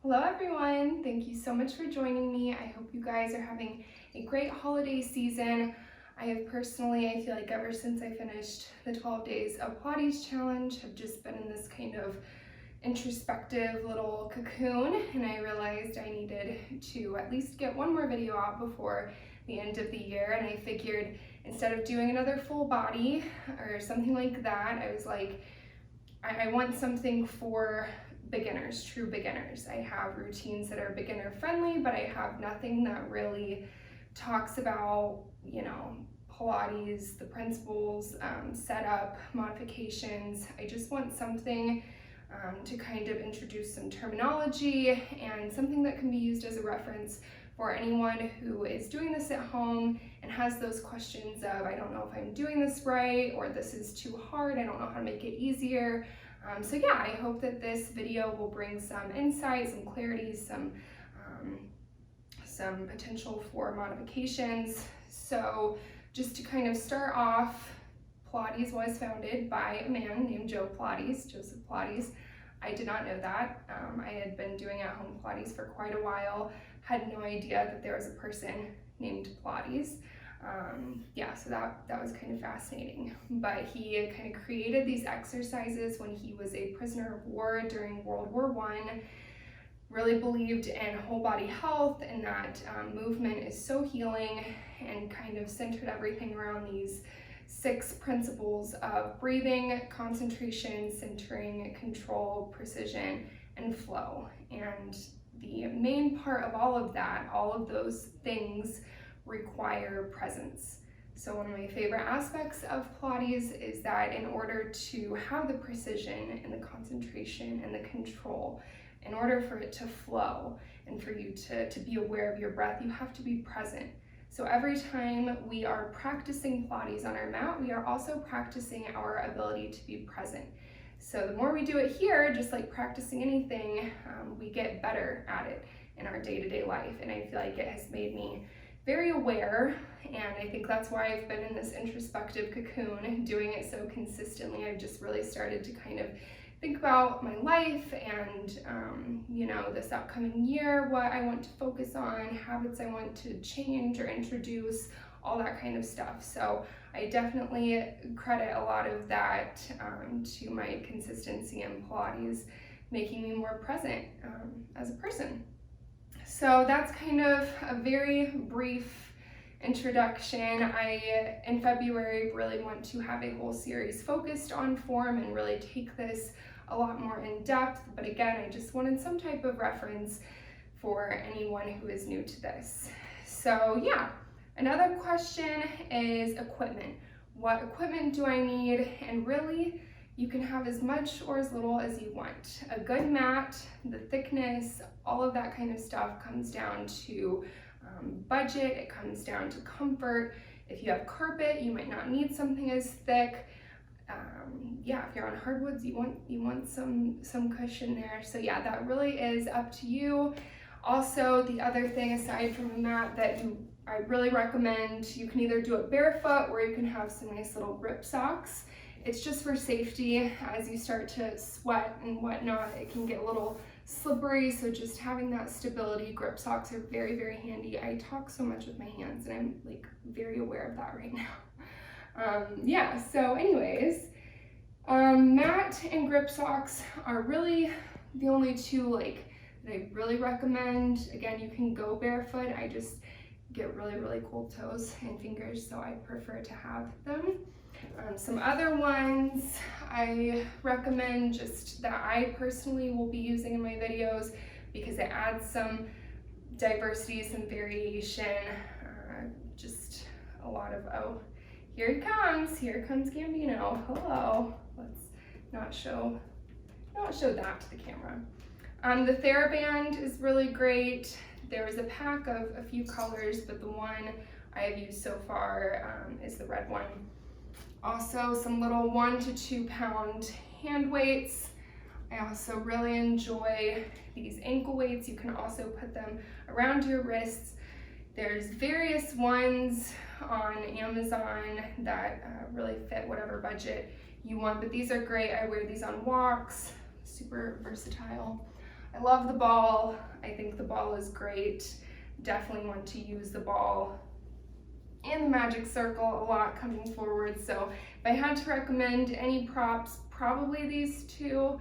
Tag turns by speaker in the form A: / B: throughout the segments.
A: Hello everyone, thank you so much for joining me. I hope you guys are having a great holiday season. I have personally, I feel like ever since I finished the 12 days of Pilates challenge, have just been in this kind of introspective little cocoon, and I realized I needed to at least get one more video out before the end of the year. And I figured instead of doing another full body or something like that, I was like, I want something for beginners, true beginners. I have routines that are beginner friendly, but I have nothing that really talks about, Pilates, the principles, setup, modifications. I just want something to kind of introduce some terminology and something that can be used as a reference for anyone who is doing this at home and has those questions of, I don't know if I'm doing this right, or this is too hard, I don't know how to make it easier. So yeah, I hope that this video will bring some insight, some clarity, some potential for modifications. So just to kind of start off, Pilates was founded by a man named Joseph Pilates. I did not know that. I had been doing at-home Pilates for quite a while, had no idea that there was a person named Pilates. So that was kind of fascinating. But he kind of created these exercises when he was a prisoner of war during World War I, really believed in whole body health and that movement is so healing, and kind of centered everything around these 6 principles of breathing, concentration, centering, control, precision, and flow. And the main part of all of that, all of those things, require presence. So one of my favorite aspects of Pilates is that in order to have the precision and the concentration and the control, in order for it to flow and for you to be aware of your breath, you have to be present. So every time we are practicing Pilates on our mat, we are also practicing our ability to be present. So the more we do it here, just like practicing anything, we get better at it in our day-to-day life. And I feel like it has made me very aware, and I think that's why I've been in this introspective cocoon doing it so consistently. I've just really started to kind of think about my life and this upcoming year, what I want to focus on, habits I want to change or introduce, all that kind of stuff. So I definitely credit a lot of that to my consistency in Pilates, making me more present as a person. So that's kind of a very brief introduction. I, in February, really want to have a whole series focused on form and really take this a lot more in depth. But again, I just wanted some type of reference for anyone who is new to this. So yeah, another question is equipment. What equipment do I need? And really, you can have as much or as little as you want. A good mat, the thickness, all of that kind of stuff comes down to budget, it comes down to comfort. If you have carpet, you might not need something as thick. If you're on hardwoods, you want some cushion there. So yeah, that really is up to you. Also, the other thing aside from a mat that I really recommend, you can either do it barefoot or you can have some nice little grip socks. It's just for safety. As you start to sweat and whatnot, it can get a little slippery, so just having that stability. Grip socks are very, very handy. I talk so much with my hands and I'm like very aware of that right now. So anyways, mat and grip socks are really the only two that I really recommend. Again, you can go barefoot. I just get really, really cold toes and fingers, so I prefer to have them. Some other ones I recommend, just that I personally will be using in my videos because it adds some diversity, some variation, just a lot of, oh, here comes Gambino, hello. Let's not show that to the camera. The TheraBand is really great. There was a pack of a few colors, but the one I have used so far is the red one. Also, some little 1 to 2 pound hand weights. I also really enjoy these ankle weights. You can also put them around your wrists. There's various ones on Amazon that really fit whatever budget you want, but these are great. I wear these on walks, super versatile. I love the ball. I think the ball is great. Definitely want to use the ball and the magic circle a lot coming forward. So if I had to recommend any props, probably these two.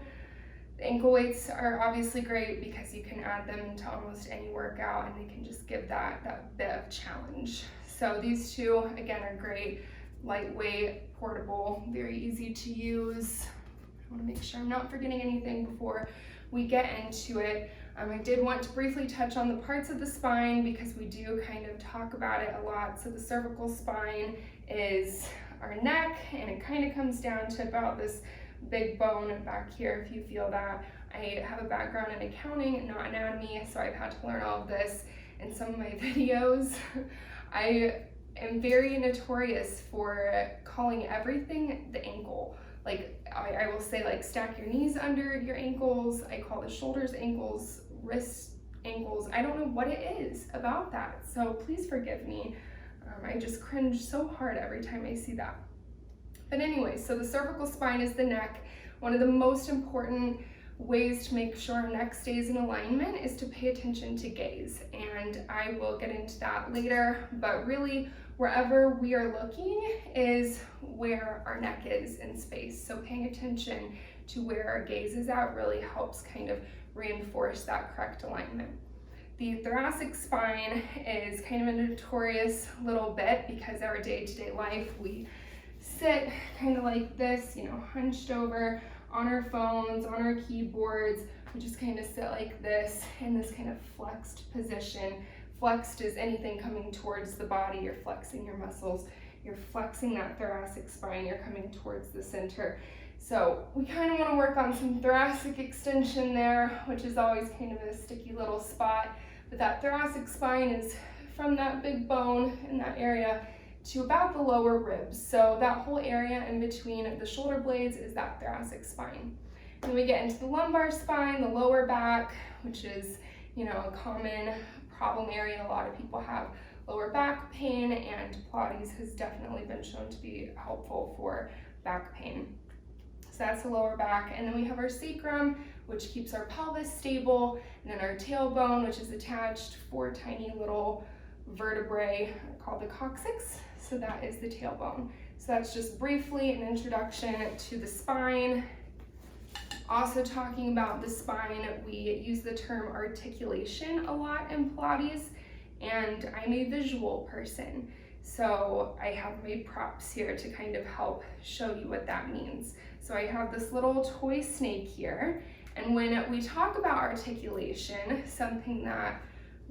A: The ankle weights are obviously great because you can add them into almost any workout and they can just give that bit of challenge. So these two, again, are great. Lightweight, portable, very easy to use. I want to make sure I'm not forgetting anything before we get into it. I did want to briefly touch on the parts of the spine because we do kind of talk about it a lot. So the cervical spine is our neck, and it kind of comes down to about this big bone back here, if you feel that. I have a background in accounting, not anatomy, so I've had to learn all of this in some of my videos. I am very notorious for calling everything the ankle. Like I will say, like, stack your knees under your ankles. I call the shoulders ankles, wrists ankles. I don't know what it is about that, so please forgive me. I just cringe so hard every time I see that. But anyway, so the cervical spine is the neck. One of the most important ways to make sure our neck stays in alignment is to pay attention to gaze, and I will get into that later, but really wherever we are looking is where our neck is in space. So paying attention to where our gaze is at really helps kind of reinforce that correct alignment. The thoracic spine is kind of a notorious little bit because our day-to-day life we sit kind of like this, you know, hunched over on our phones, on our keyboards. We just kind of sit like this in this kind of flexed position. Flexed is anything coming towards the body. You're flexing your muscles. You're flexing that thoracic spine. You're coming towards the center. So we kind of want to work on some thoracic extension there, which is always kind of a sticky little spot. But that thoracic spine is from that big bone in that area to about the lower ribs. So that whole area in between the shoulder blades is that thoracic spine. Then we get into the lumbar spine, the lower back, which is, you know, a common problem area. A lot of people have lower back pain, and Pilates has definitely been shown to be helpful for back pain. So that's the lower back. And then we have our sacrum, which keeps our pelvis stable, and then our tailbone, which is attached 4 tiny little vertebrae called the coccyx. So that is the tailbone. So that's just briefly an introduction to the spine. Also talking about the spine, we use the term articulation a lot in Pilates, and I'm a visual person. So I have made props here to kind of help show you what that means. So I have this little toy snake here, and when we talk about articulation, something that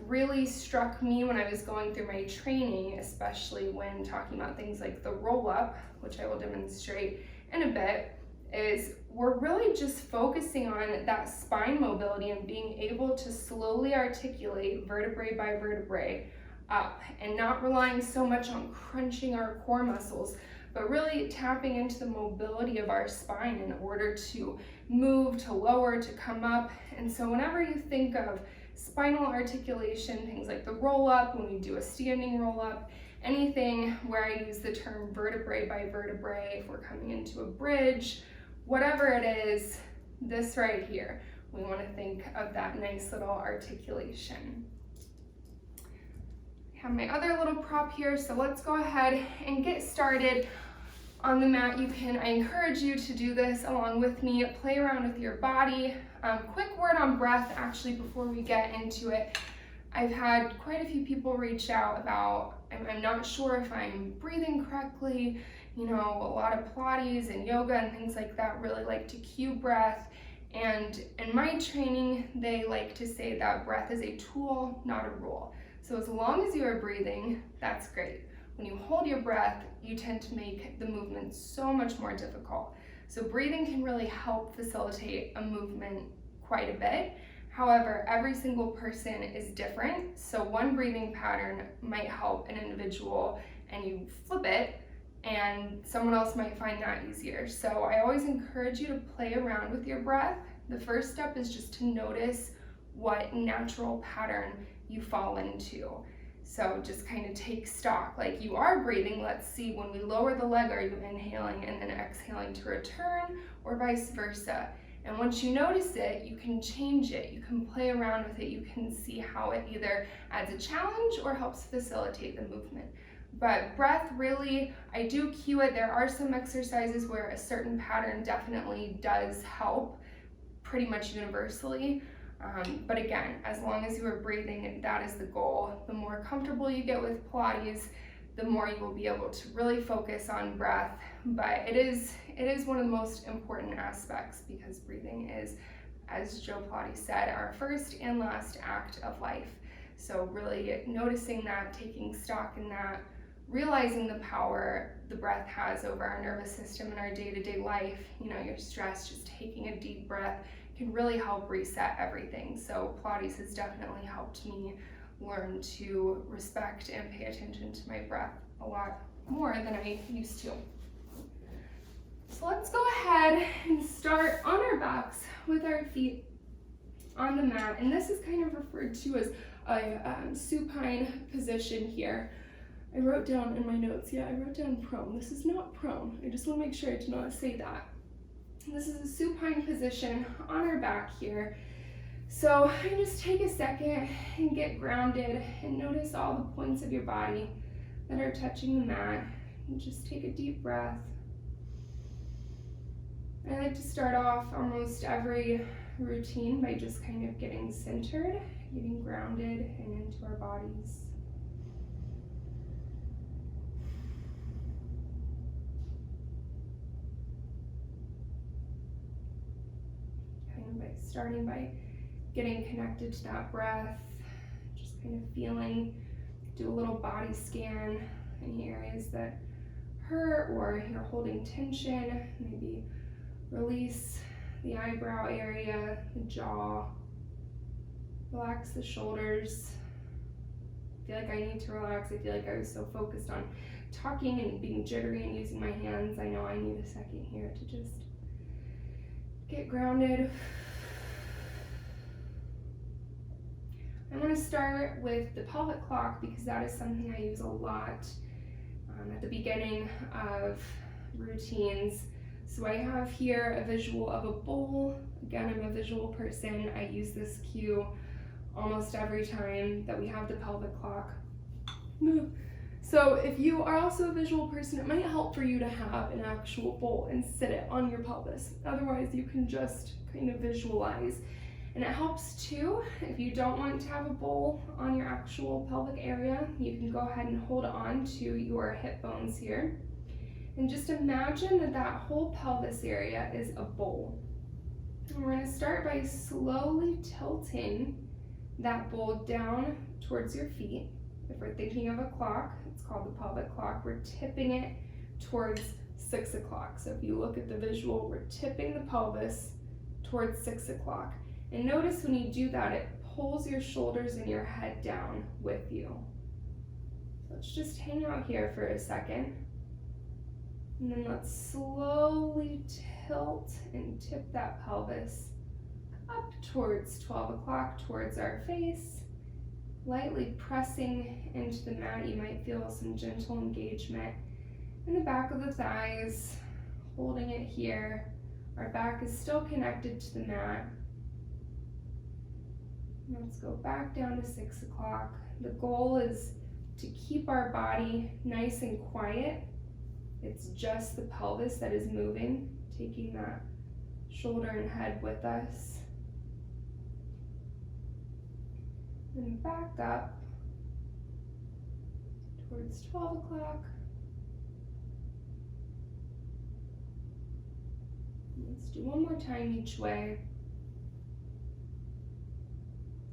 A: really struck me when I was going through my training, especially when talking about things like the roll-up, which I will demonstrate in a bit, is we're really just focusing on that spine mobility and being able to slowly articulate vertebrae by vertebrae up, and not relying so much on crunching our core muscles, but really tapping into the mobility of our spine in order to move, to lower, to come up. And so whenever you think of spinal articulation, things like the roll-up, when we do a standing roll-up, anything where I use the term vertebrae by vertebrae, if we're coming into a bridge, whatever it is, this right here, we want to think of that nice little articulation. I have my other little prop here, so let's go ahead and get started on the mat. I encourage you to do this along with me, play around with your body. Quick word on breath actually before we get into it. I've had quite a few people reach out about, I'm not sure if I'm breathing correctly. You know, a lot of Pilates and yoga and things like that really like to cue breath. And in my training, they like to say that breath is a tool, not a rule. So as long as you are breathing, that's great. When you hold your breath, you tend to make the movement so much more difficult. So breathing can really help facilitate a movement quite a bit. However, every single person is different. So one breathing pattern might help an individual and you flip it, and someone else might find that easier. So I always encourage you to play around with your breath. The first step is just to notice what natural pattern you fall into. So just kind of take stock, like you are breathing. Let's see, when we lower the leg, are you inhaling and then exhaling to return, or vice versa? And once you notice it, you can change it, you can play around with it, you can see how it either adds a challenge or helps facilitate the movement. But breath, really, I do cue it. There are some exercises where a certain pattern definitely does help, pretty much universally. But again, as long as you are breathing, and that is the goal, the more comfortable you get with Pilates, the more you will be able to really focus on breath. But it is one of the most important aspects, because breathing is, as Joe Pilates said, our first and last act of life. So really noticing that, taking stock in that, realizing the power the breath has over our nervous system in our day-to-day life. You know, your stress, just taking a deep breath can really help reset everything. So Pilates has definitely helped me learn to respect and pay attention to my breath a lot more than I used to. So let's go ahead and start on our backs with our feet on the mat. And this is kind of referred to as a supine position here. I wrote down in my notes, I wrote down prone. This is not prone. I just want to make sure I do not say that. This is a supine position on our back here. So I just take a second and get grounded and notice all the points of your body that are touching the mat. And just take a deep breath. I like to start off almost every routine by just kind of getting centered, getting grounded and into our bodies. Starting by getting connected to that breath, just kind of feeling, do a little body scan, any areas that hurt or you're holding tension, maybe release the eyebrow area, the jaw, relax the shoulders. I feel like I need to relax. I feel like I was so focused on talking and being jittery and using my hands. I know I need a second here to just get grounded. I want to start with the pelvic clock because that is something I use a lot at the beginning of routines. So I have here a visual of a bowl. Again, I'm a visual person. I use this cue almost every time that we have the pelvic clock. So if you are also a visual person, it might help for you to have an actual bowl and sit it on your pelvis. Otherwise, you can just kind of visualize. And it helps too, if you don't want to have a bowl on your actual pelvic area, you can go ahead and hold on to your hip bones here. And just imagine that that whole pelvis area is a bowl. And we're going to start by slowly tilting that bowl down towards your feet. If we're thinking of a clock, it's called the pelvic clock. We're tipping it towards 6 o'clock. So if you look at the visual, we're tipping the pelvis towards 6 o'clock. And notice when you do that, it pulls your shoulders and your head down with you. Let's just hang out here for a second. And then let's slowly tilt and tip that pelvis up towards 12 o'clock, towards our face. Lightly pressing into the mat, you might feel some gentle engagement in the back of the thighs, holding it here. Our back is still connected to the mat. Let's go back down to 6 o'clock. The goal is to keep our body nice and quiet. It's just the pelvis that is moving, taking that shoulder and head with us. And back up towards 12 o'clock. Let's do one more time each way.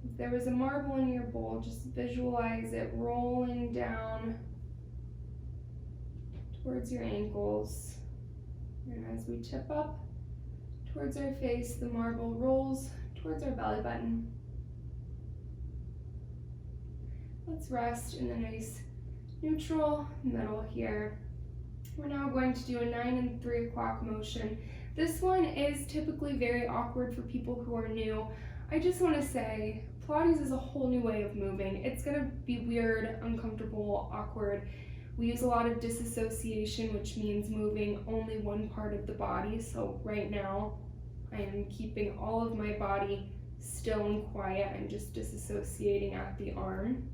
A: If there was a marble in your bowl, just visualize it rolling down towards your ankles. And as we tip up towards our face, the marble rolls towards our belly button. Let's rest in the nice neutral middle here. We're now going to do a 9 and 3 o'clock motion. This one is typically very awkward for people who are new. I just want to say, Pilates is a whole new way of moving. It's going to be weird, uncomfortable, awkward. We use a lot of disassociation, which means moving only one part of the body. So right now, I am keeping all of my body still and quiet. I'm just disassociating at the arm.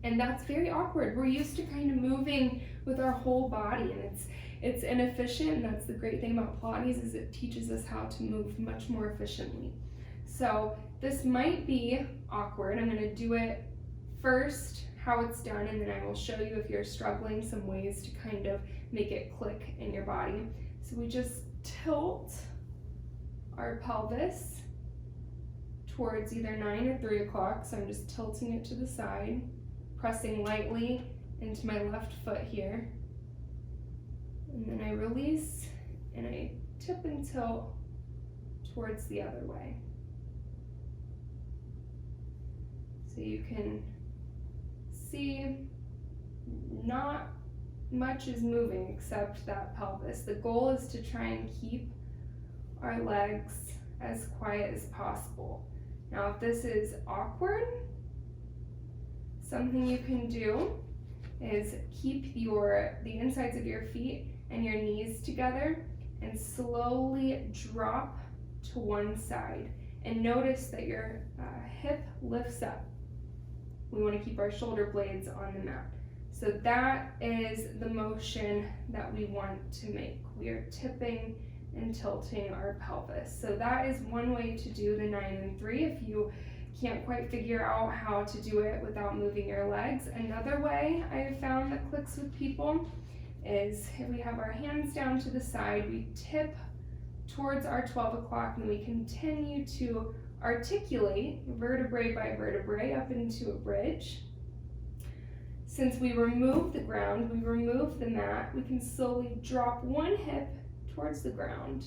A: And that's very awkward. We're used to kind of moving with our whole body, and it's inefficient, and that's the great thing about Pilates is it teaches us how to move much more efficiently. So this might be awkward. I'm going to do it first, how it's done, and then I will show you if you're struggling some ways to kind of make it click in your body. So we just tilt our pelvis towards either 9 or 3 o'clock. So I'm just tilting it to the side, pressing lightly into my left foot here. And then I release and I tip and tilt towards the other way. So you can see not much is moving except that pelvis. The goal is to try and keep our legs as quiet as possible. Now, if this is awkward, something you can do is keep the insides of your feet and your knees together and slowly drop to one side. And notice that your hip lifts up. We want to keep our shoulder blades on the mat. So that is the motion that we want to make. We are tipping and tilting our pelvis. So that is one way to do the 9 and 3 if you can't quite figure out how to do it without moving your legs. Another way I have found that clicks with people is if we have our hands down to the side, we tip towards our 12 o'clock and we continue to articulate vertebrae by vertebrae up into a bridge. Since we remove the ground, we remove the mat, we can slowly drop one hip towards the ground.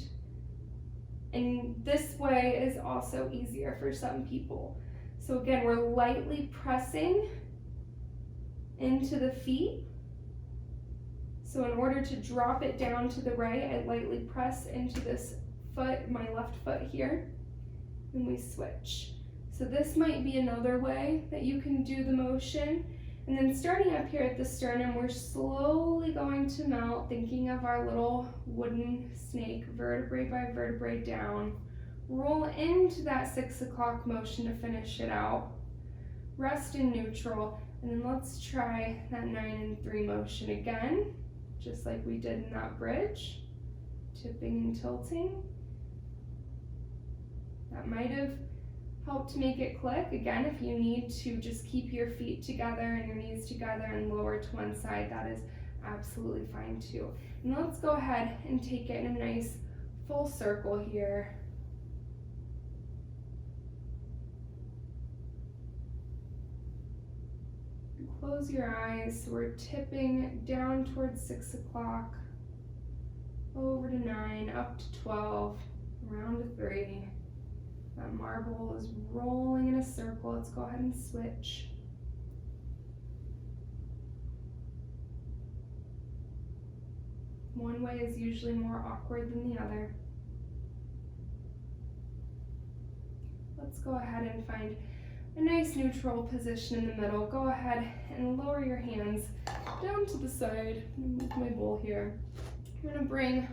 A: And this way is also easier for some people. So again, we're lightly pressing into the feet. So in order to drop it down to the right, I lightly press into this foot, my left foot here, and we switch. So this might be another way that you can do the motion. And then starting up here at the sternum, we're slowly going to melt, thinking of our little wooden snake, vertebrae by vertebrae down. Roll into that 6 o'clock motion to finish it out. Rest in neutral, and then let's try that 9 and 3 motion again, just like we did in that bridge. Tipping and tilting. That might have helped to make it click. Again, if you need to just keep your feet together and your knees together and lower to one side, that is absolutely fine too. And let's go ahead and take it in a nice full circle here. Close your eyes. So we're tipping down towards 6 o'clock, over to 9, up to 12, around to 3. That marble is rolling in a circle. Let's go ahead and switch. One way is usually more awkward than the other. Let's go ahead and find a nice neutral position in the middle. Go ahead and lower your hands down to the side. Move my bowl here. I'm going to bring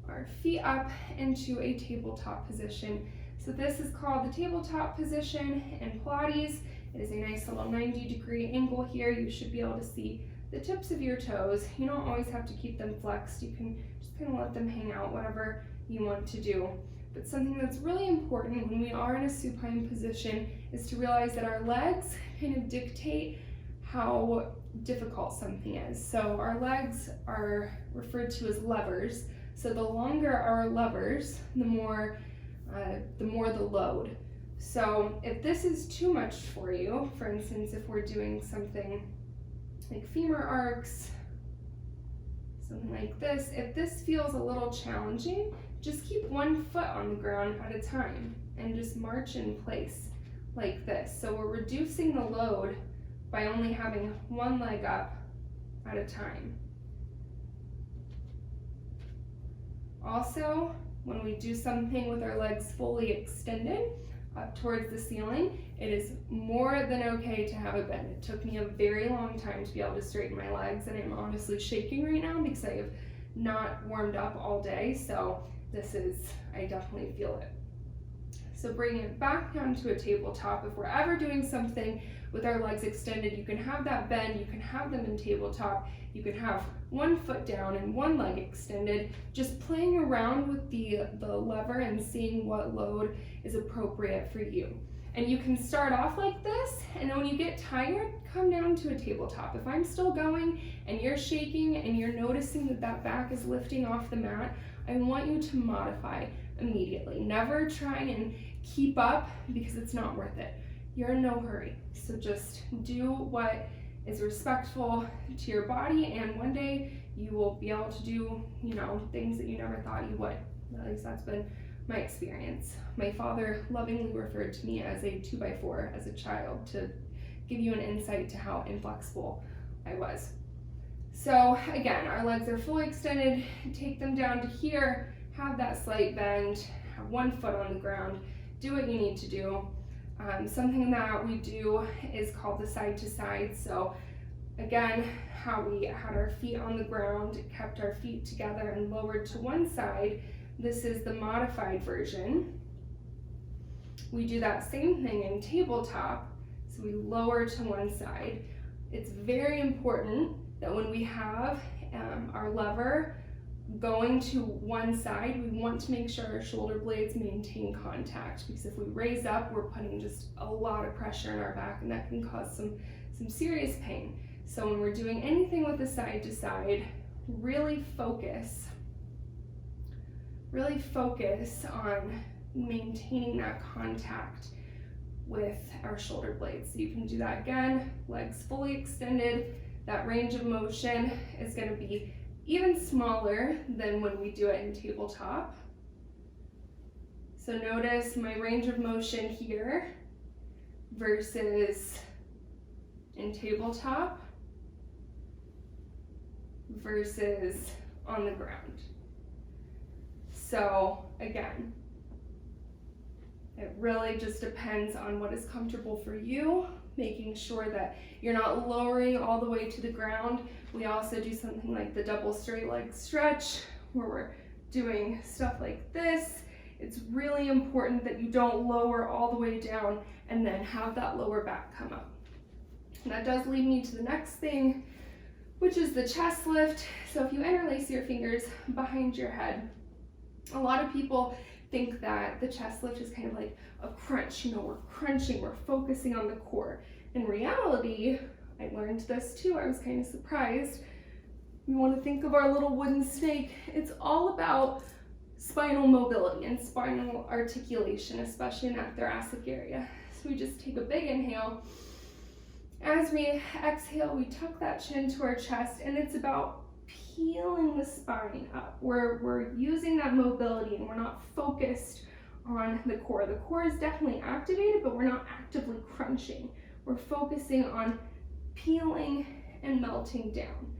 A: our feet up into a tabletop position. So this is called the tabletop position in Pilates. It is a nice little 90-degree angle here. You should be able to see the tips of your toes. You don't always have to keep them flexed. You can just kind of let them hang out, whatever you want to do. But something that's really important when we are in a supine position is to realize that our legs kind of dictate how difficult something is. So our legs are referred to as levers. So the longer our levers, the more the load. So if this is too much for you, for instance, if we're doing something like femur arcs, something like this, if this feels a little challenging, just keep one foot on the ground at a time and just march in place like this. So we're reducing the load by only having one leg up at a time. Also, when we do something with our legs fully extended up towards the ceiling, it is more than okay to have a bend. It took me a very long time to be able to straighten my legs, and I'm honestly shaking right now because I have not warmed up all day. So I definitely feel it. So bringing it back down to a tabletop. If we're ever doing something with our legs extended, you can have that bend, you can have them in tabletop, you can have one foot down and one leg extended, just playing around with the lever and seeing what load is appropriate for you. And you can start off like this, and then when you get tired, come down to a tabletop. If I'm still going and you're shaking and you're noticing that that back is lifting off the mat, I want you to modify immediately. Never try and keep up because it's not worth it. You're in no hurry. So just do what is respectful to your body, and one day you will be able to do, things that you never thought you would. At least that's been my experience. My father lovingly referred to me as a 2x4 as a child to give you an insight to how inflexible I was. So again, our legs are fully extended. Take them down to here, have that slight bend, have one foot on the ground, do what you need to do. Something that we do is called the side to side. So again, how we had our feet on the ground, kept our feet together and lowered to one side. This is the modified version. We do that same thing in tabletop. So we lower to one side. It's very important that when we have our lever going to one side, we want to make sure our shoulder blades maintain contact, because if we raise up, we're putting just a lot of pressure in our back, and that can cause some serious pain. So when we're doing anything with the side to side, really focus on maintaining that contact with our shoulder blades. So you can do that again, legs fully extended. That range of motion is going to be even smaller than when we do it in tabletop. So notice my range of motion here versus in tabletop versus on the ground. So again, it really just depends on what is comfortable for you, making sure that you're not lowering all the way to the ground. We also do something like the double straight leg stretch, where we're doing stuff like this. It's really important that you don't lower all the way down and then have that lower back come up. And that does lead me to the next thing, which is the chest lift. So if you interlace your fingers behind your head, a lot of people think that the chest lift is kind of like a crunch. We're crunching, we're focusing on the core. In reality, I learned this too, I was kind of surprised. We want to think of our little wooden snake. It's all about spinal mobility and spinal articulation, especially in that thoracic area. So we just take a big inhale. As we exhale, we tuck that chin to our chest, and it's about peeling the spine up. We're using that mobility, and we're not focused on the core. The core is definitely activated, but we're not actively crunching. We're focusing on peeling and melting down.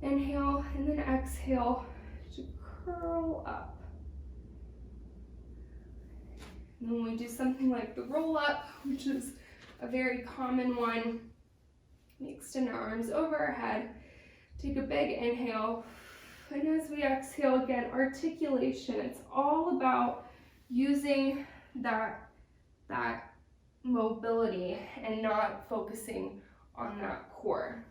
A: Inhale, and then exhale to curl up. And then we do something like the roll up, which is a very common one. We extend our arms over our head, take a big inhale, and as we exhale, again, articulation. It's all about using that mobility and not focusing on that core.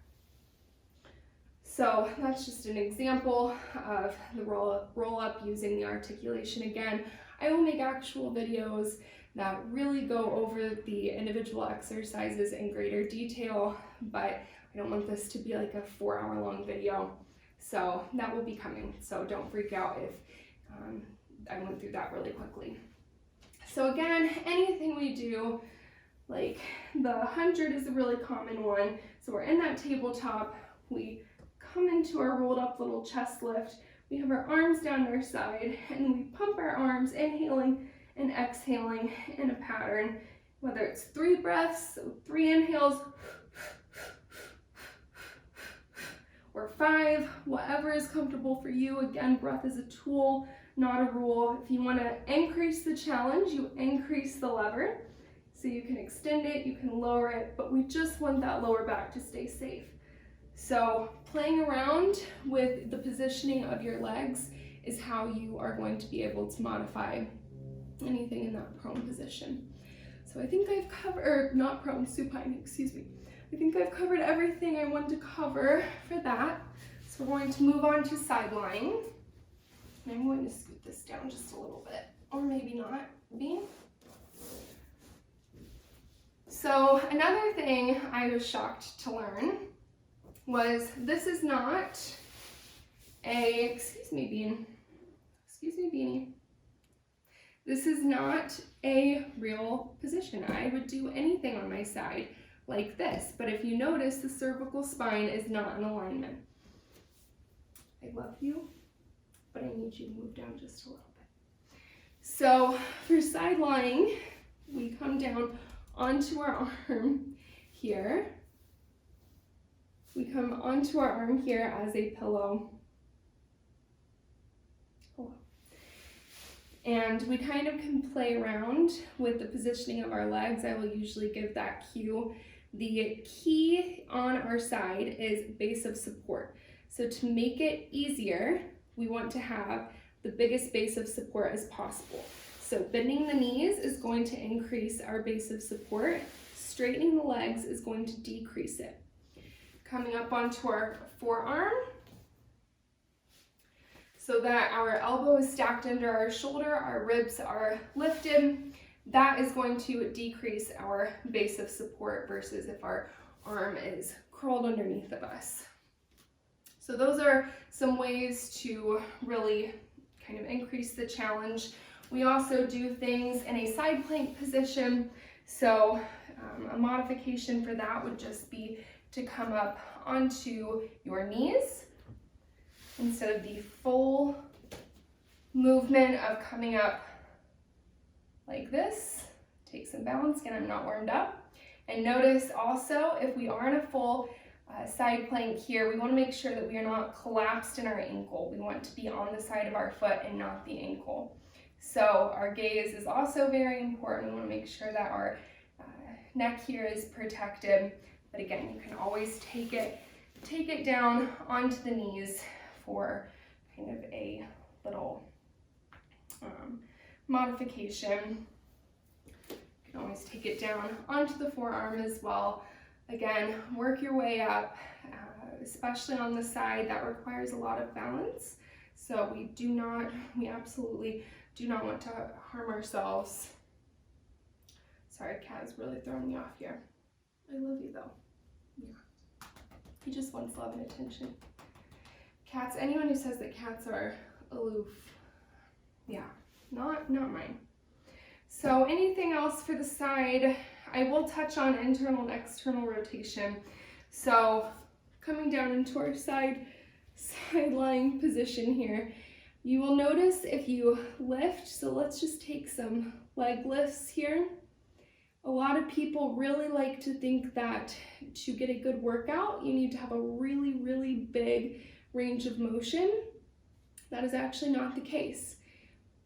A: So that's just an example of the roll up using the articulation. Again, I will make actual videos that really go over the individual exercises in greater detail, but I don't want this to be like a 4-hour-long video. So that will be coming. So don't freak out if I went through that really quickly. So again, anything we do, like the 100 is a really common one. So we're in that tabletop, we come into our rolled up little chest lift, we have our arms down our side, and we pump our arms, inhaling and exhaling in a pattern, whether it's 3 breaths, so 3 inhales, or 5, whatever is comfortable for you. Again, breath is a tool, not a rule. If you want to increase the challenge, you increase the lever. So you can extend it, you can lower it, but we just want that lower back to stay safe. So playing around with the positioning of your legs is how you are going to be able to modify anything in that prone position. So I think I've covered, or not prone, supine, excuse me. I think I've covered everything I wanted to cover for that. So we're going to move on to side lying. And I'm going to scoot this down just a little bit, or maybe not, Bean. So another thing I was shocked to learn was this is not a, excuse me, Bean. Excuse me, Beanie. This is not a real position. I would do anything on my side like this, but if you notice, the cervical spine is not in alignment. I love you, but I need you to move down just a little bit. So for side lying, we come down onto our arm here. We come onto our arm here as a pillow. And we kind of can play around with the positioning of our legs. I will usually give that cue. The key on our side is base of support. So to make it easier, we want to have the biggest base of support as possible. So bending the knees is going to increase our base of support. Straightening the legs is going to decrease it. Coming up onto our forearm, so that our elbow is stacked under our shoulder, our ribs are lifted. That is going to decrease our base of support versus if our arm is curled underneath of us. So those are some ways to really kind of increase the challenge. We also do things in a side plank position. So a modification for that would just be to come up onto your knees instead of the full movement of coming up like this. Take some balance. Again, I'm not warmed up. And notice also, if we are in a full side plank here, we want to make sure that we are not collapsed in our ankle. We want to be on the side of our foot and not the ankle. So our gaze is also very important. We want to make sure that our neck here is protected. But again, you can always take it down onto the knees for kind of a little modification. You can always take it down onto the forearm as well. Again, work your way up, especially on the side. That requires a lot of balance. So we absolutely do not want to harm ourselves. Sorry, cat is really throwing me off here. I love you though. Yeah. He just wants love and attention. Cats, anyone who says that cats are aloof, yeah, not mine. So anything else for the side, I will touch on internal and external rotation. So coming down into our side lying position here, you will notice if you lift, so let's just take some leg lifts here. A lot of people really like to think that to get a good workout, you need to have a really, really big range of motion. That is actually not the case.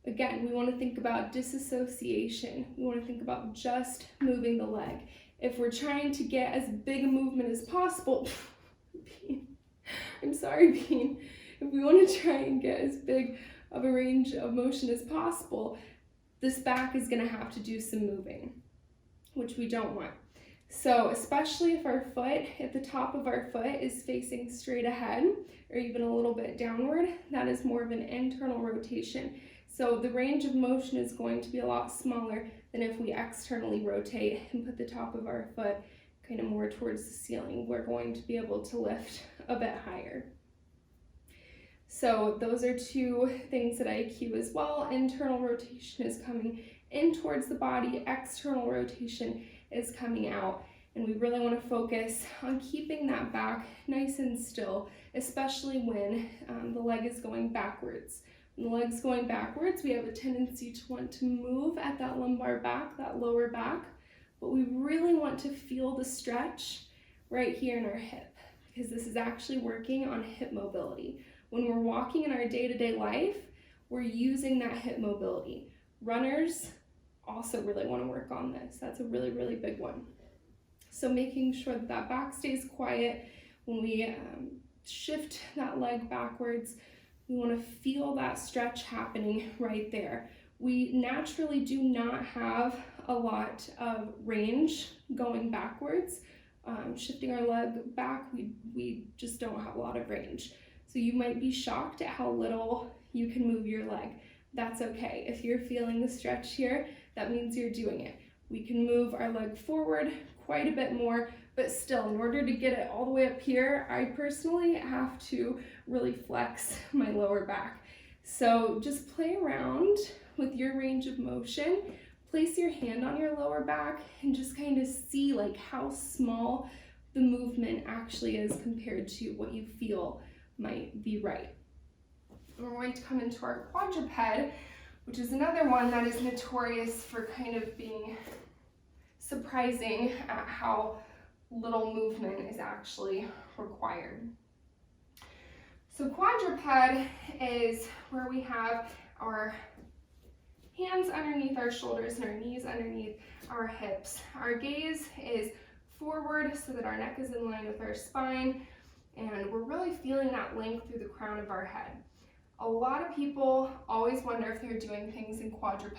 A: Again, we want to think about disassociation. We want to think about just moving the leg. If we're trying to get as big a movement as possible, Bean, I'm sorry, Bean. If we want to try and get as big of a range of motion as possible, this back is going to have to do some moving, which we don't want. So especially if our foot, at the top of our foot is facing straight ahead or even a little bit downward, that is more of an internal rotation. So the range of motion is going to be a lot smaller than if we externally rotate and put the top of our foot kind of more towards the ceiling. We're going to be able to lift a bit higher. So those are two things that I cue as well. Internal rotation is coming in towards the body, external rotation is coming out, and we really want to focus on keeping that back nice and still, especially when the leg is going backwards. When the leg's going backwards, we have a tendency to want to move at that lumbar back, that lower back, but we really want to feel the stretch right here in our hip, because this is actually working on hip mobility. When we're walking in our day-to-day life, we're using that hip mobility. Runners also really want to work on this. That's a really, really big one. So making sure that that back stays quiet when we shift that leg backwards, We want to feel that stretch happening right there. We naturally do not have a lot of range going backwards. Shifting our leg back, we just don't have a lot of range. So you might be shocked at how little you can move your leg. That's okay. If you're feeling the stretch here, that means you're doing it. We can move our leg forward quite a bit more, but still, in order to get it all the way up here, I personally have to really flex my lower back. So just play around with your range of motion. Place your hand on your lower back and just kind of see like how small the movement actually is compared to what you feel might be right. And we're going to come into our quadruped, which is another one that is notorious for kind of being surprising at how little movement is actually required. So quadruped is where we have our hands underneath our shoulders and our knees underneath our hips. Our gaze is forward so that our neck is in line with our spine, and we're really feeling that length through the crown of our head. A lot of people always wonder if they're doing things in quadruped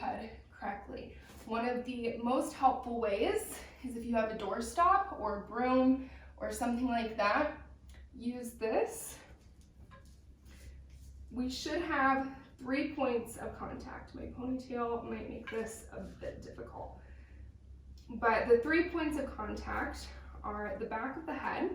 A: correctly. One of the most helpful ways is if you have a doorstop or a broom or something like that, use this. We should have 3 points of contact. My ponytail might make this a bit difficult. But the 3 points of contact are the back of the head,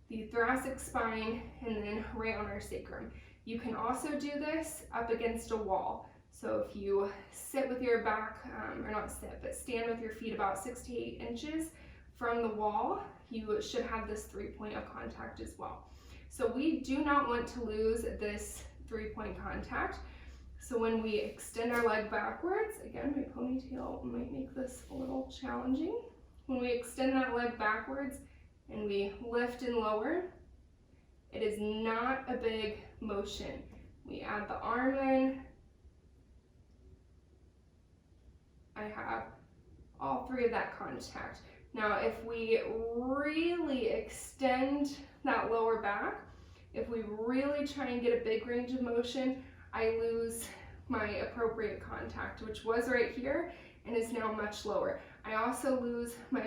A: the thoracic spine, and then right on our sacrum. You can also do this up against a wall. So if you sit with your back, or not sit, but stand with your feet about 6 to 8 inches from the wall, you should have this 3-point of contact as well. So we do not want to lose this 3-point contact. So when we extend our leg backwards, again, my ponytail might make this a little challenging. When we extend that leg backwards and we lift and lower, it is not a big motion. We add the arm in. I have all 3 of that contact. Now, if we really extend that lower back, if we really try and get a big range of motion, I lose my appropriate contact, which was right here and is now much lower. I also lose my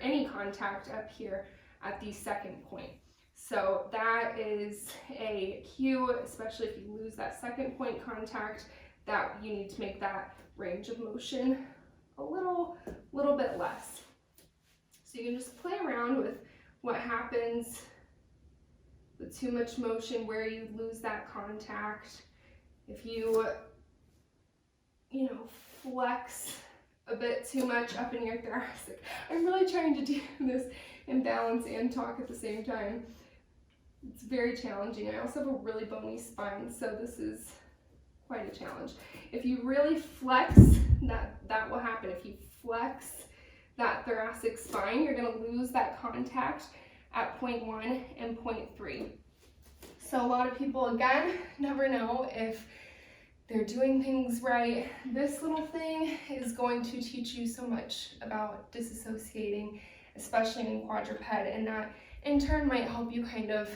A: any contact up here at the 2nd point. So that is a cue, especially if you lose that 2nd point contact, that you need to make that range of motion a little bit less. So you can just play around with what happens with too much motion, where you lose that contact. If you flex a bit too much up in your thoracic. I'm really trying to do this in balance and talk at the same time. It's very challenging. I also have a really bony spine, so this is quite a challenge. If you really flex, that will happen. If you flex that thoracic spine, you're going to lose that contact at point 1 and point 3. So a lot of people, again, never know if they're doing things right. This little thing is going to teach you so much about disassociating, especially in quadruped, and that in turn might help you kind of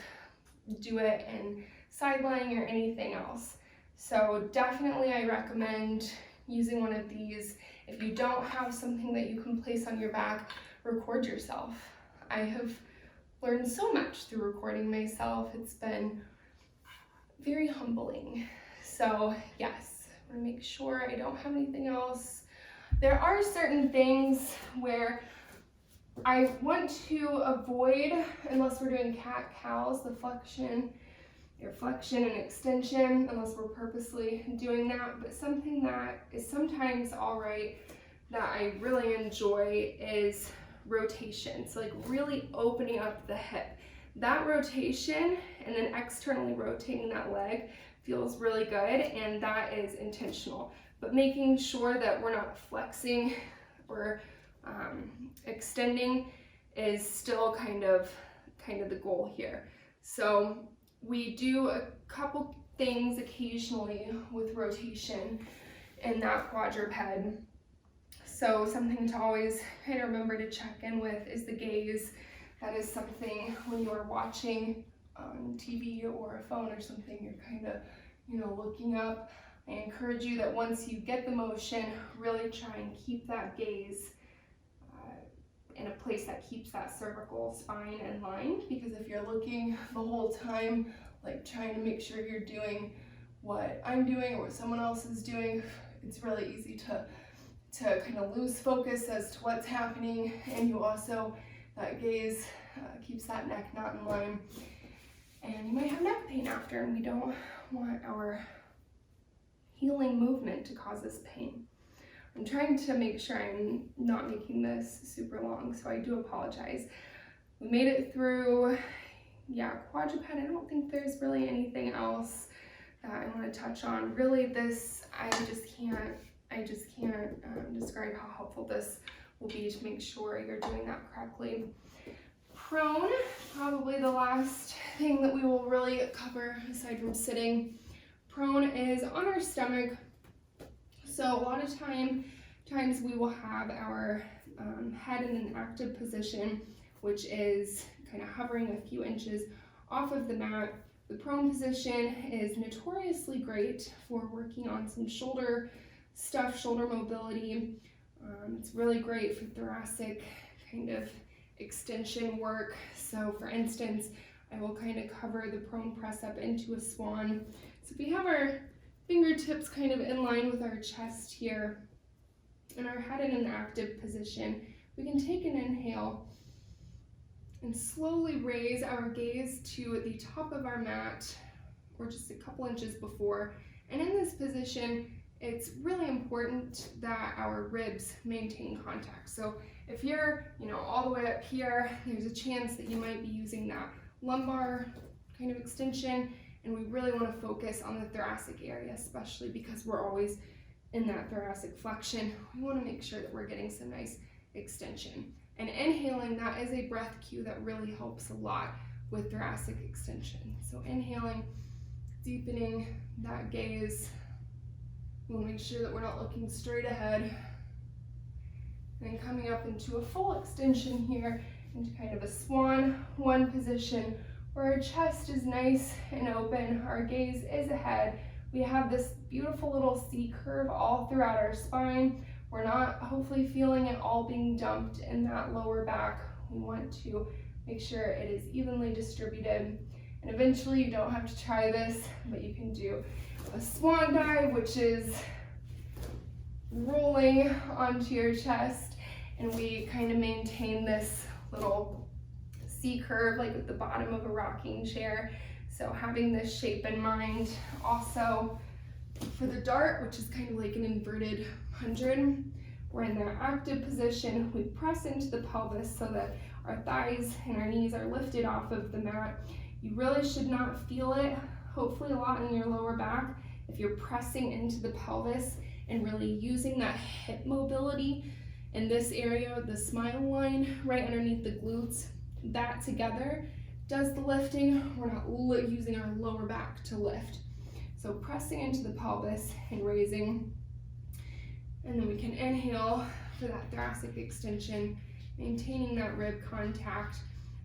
A: do it in side lying or anything else. So definitely I recommend using one of these. If you don't have something that you can place on your back, record yourself. I have learned so much through recording myself. It's been very humbling. So yes, I want to make sure I don't have anything else. There are certain things where I want to avoid, unless we're doing cat-cows, the flexion and extension, unless we're purposely doing that. But something that is sometimes all right that I really enjoy is rotation. So like really opening up the hip. That rotation and then externally rotating that leg feels really good, and that is intentional. But making sure that we're not flexing or extending is still kind of the goal here. So we do a couple things occasionally with rotation in that quadruped. So something to always kind of remember to check in with is the gaze. That is something when you are watching on TV or a phone or something, you're kind of, looking up. I encourage you that once you get the motion, really try and keep that gaze in a place that keeps that cervical spine in line, because if you're looking the whole time, like trying to make sure you're doing what I'm doing or what someone else is doing, it's really easy to kind of lose focus as to what's happening, and you also, that gaze keeps that neck not in line, and you might have neck pain after, and we don't want our healing movement to cause us pain. I'm trying to make sure I'm not making this super long, so I do apologize. We made it through, quadruped. I don't think there's really anything else that I want to touch on. Really, this, I just can't describe how helpful this will be to make sure you're doing that correctly. Prone, probably the last thing that we will really cover aside from sitting. Prone is on our stomach. So a lot of times we will have our head in an active position, which is kind of hovering a few inches off of the mat. The prone position is notoriously great for working on some shoulder stuff, shoulder mobility. It's really great for thoracic kind of extension work. So for instance, I will kind of cover the prone press up into a swan. So if we have our fingertips kind of in line with our chest here and our head in an active position, we can take an inhale and slowly raise our gaze to the top of our mat or just a couple inches before. And in this position, it's really important that our ribs maintain contact. So if you're, all the way up here, there's a chance that you might be using that lumbar kind of extension, and we really want to focus on the thoracic area, especially because we're always in that thoracic flexion. We want to make sure that we're getting some nice extension. And inhaling, that is a breath cue that really helps a lot with thoracic extension. So inhaling, deepening that gaze. We'll make sure that we're not looking straight ahead. And then coming up into a full extension here, into kind of a swan one position, where our chest is nice and open, our gaze is ahead. We have this beautiful little C curve all throughout our spine. We're not hopefully feeling it all being dumped in that lower back. We want to make sure it is evenly distributed. And eventually you don't have to try this, but you can do a swan dive, which is rolling onto your chest, and we kind of maintain this little C curve like at the bottom of a rocking chair. So having this shape in mind. Also for the dart, which is kind of like an inverted 100, we're in that active position. We press into the pelvis so that our thighs and our knees are lifted off of the mat. You really should not feel it, hopefully a lot in your lower back, if you're pressing into the pelvis and really using that hip mobility in this area, the smile line right underneath the glutes. That together does the lifting. We're not using our lower back to lift. So pressing into the pelvis and raising. And then we can inhale for that thoracic extension, maintaining that rib contact.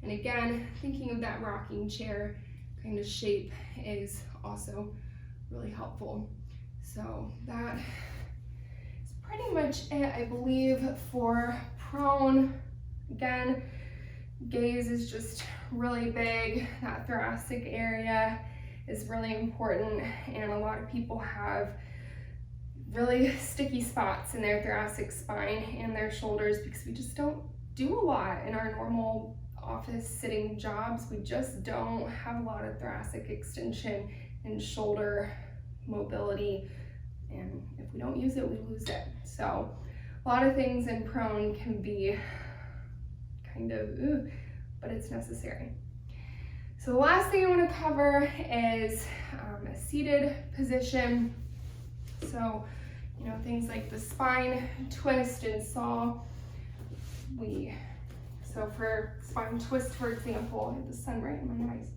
A: And again, thinking of that rocking chair kind of shape is also really helpful. So that is pretty much it, I believe, for prone. Again, gaze is just really big. That thoracic area is really important, and a lot of people have really sticky spots in their thoracic spine and their shoulders because we just don't do a lot in our normal office sitting jobs. We just don't have a lot of thoracic extension and shoulder mobility, and if we don't use it, we lose it. So a lot of things in prone can be kind of but it's necessary. So the last thing I want to cover is a seated position. So, things like the spine twist and saw. So for spine twist, for example, I have the sun right in my eyes.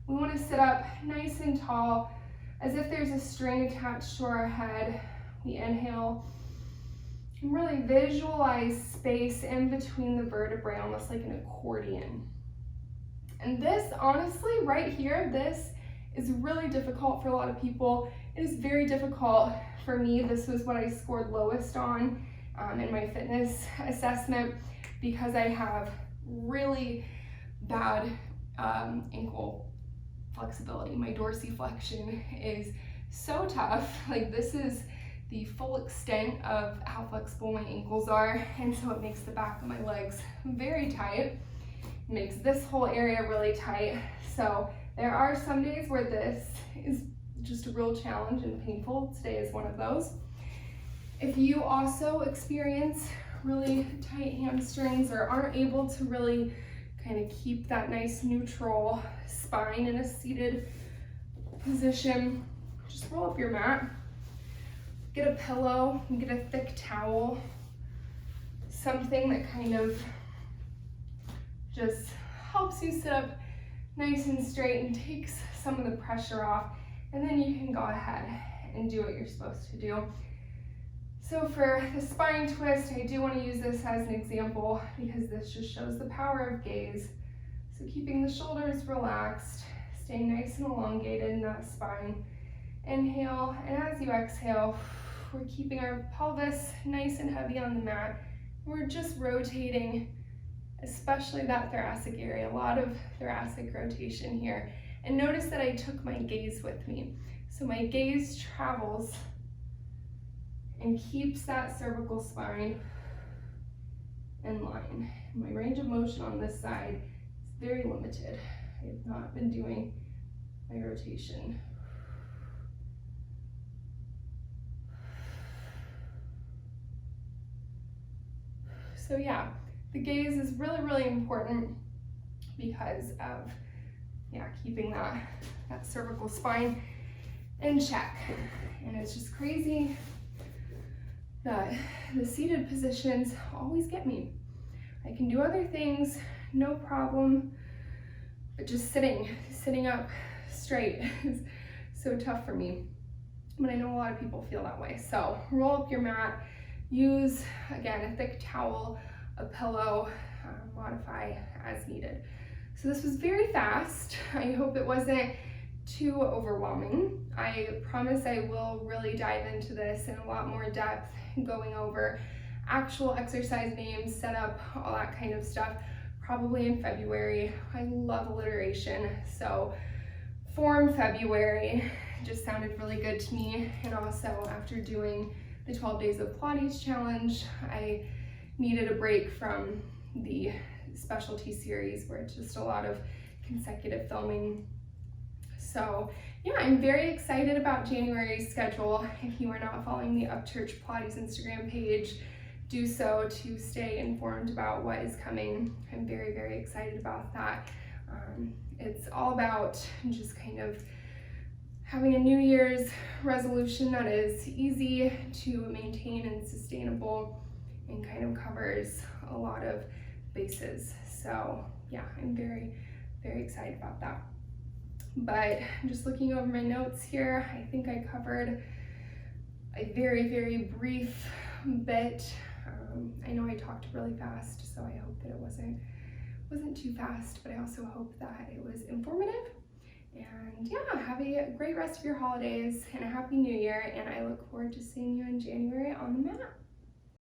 A: We want to sit up nice and tall, as if there's a string attached to our head. We inhale and really visualize space in between the vertebrae, almost like an accordion. And this, honestly, right here, this is really difficult for a lot of people. It is very difficult for me. This was what I scored lowest on in my fitness assessment because I have really bad ankle flexibility. My dorsiflexion is so tough. Like, this is the full extent of how flexible my ankles are, and so it makes the back of my legs very tight. It makes this whole area really tight. So there are some days where this is just a real challenge and painful. Today is one of those. If you also experience really tight hamstrings or aren't able to really kind of keep that nice neutral spine in a seated position, just roll up your mat, get a pillow, get a thick towel, something that kind of just helps you sit up nice and straight and takes some of the pressure off, and then you can go ahead and do what you're supposed to do. So for the spine twist, I do want to use this as an example because this just shows the power of gaze. So keeping the shoulders relaxed, staying nice and elongated in that spine. Inhale, and as you exhale, we're keeping our pelvis nice and heavy on the mat. We're just rotating, especially that thoracic area, a lot of thoracic rotation here. And notice that I took my gaze with me. So my gaze travels and keeps that cervical spine in line. My range of motion on this side is very limited. I have not been doing my rotation. So yeah, the gaze is really, really important because of, keeping that cervical spine in check. And it's just crazy that the seated positions always get me. I can do other things, no problem, but just sitting up straight is so tough for me. But I know a lot of people feel that way. So roll up your mat, use, again, a thick towel, a pillow, modify as needed. So this was very fast. I hope it wasn't too overwhelming. I promise I will really dive into this in a lot more depth, going over actual exercise names, setup, all that kind of stuff, probably in February. I love alliteration, so Form February just sounded really good to me. And also after doing the 12 Days of Pilates challenge, I needed a break from the specialty series where it's just a lot of consecutive filming. So yeah, I'm very excited about January's schedule. If you are not following the Upchurch Pilates Instagram page, do so to stay informed about what is coming. I'm very, very excited about that. It's all about just kind of having a New Year's resolution that is easy to maintain and sustainable and kind of covers a lot of bases. So yeah, I'm very, very excited about that. But just looking over my notes here, I think I covered a very, very brief bit. I know I talked really fast, so I hope that it wasn't too fast, but I also hope that it was informative. And yeah, have a great rest of your holidays and a happy new year, and I look forward to seeing you in January on the mat.